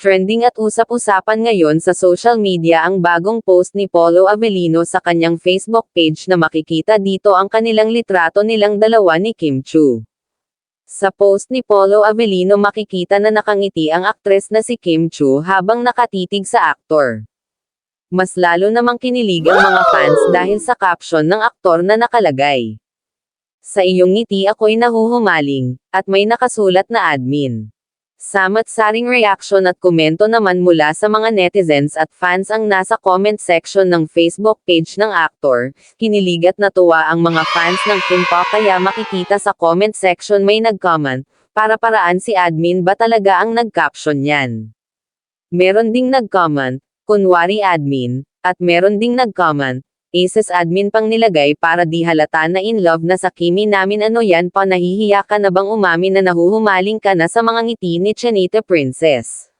Trending at usap-usapan ngayon sa social media ang bagong post ni Polo Avellino sa kanyang Facebook page na makikita dito ang kanilang litrato nilang dalawa ni Kim Chiu. Sa post ni Polo Avellino makikita na nakangiti ang aktres na si Kim Chiu habang nakatitig sa aktor. Mas lalo namang kinilig ang mga fans dahil sa caption ng aktor na nakalagay, "Sa iyong ngiti ako'y nahuhumaling," at may nakasulat na admin. Samot-saring reaksyon at komento naman mula sa mga netizens at fans ang nasa comment section ng Facebook page ng aktor. Kinilig at natuwa ang mga fans ng Kim Po kaya makikita sa comment section may nag-comment, "Para-paraan si admin ba talaga ang nag-caption yan?" Meron ding nag-comment, "Kunwari admin," at meron ding nag-comment, "Aces admin pang nilagay para di halata na in love na sa Kimi namin, ano yan pa, nahihiya ka na bang umamin na nahuhumaling ka na sa mga ngiti ni Chanita Princess?"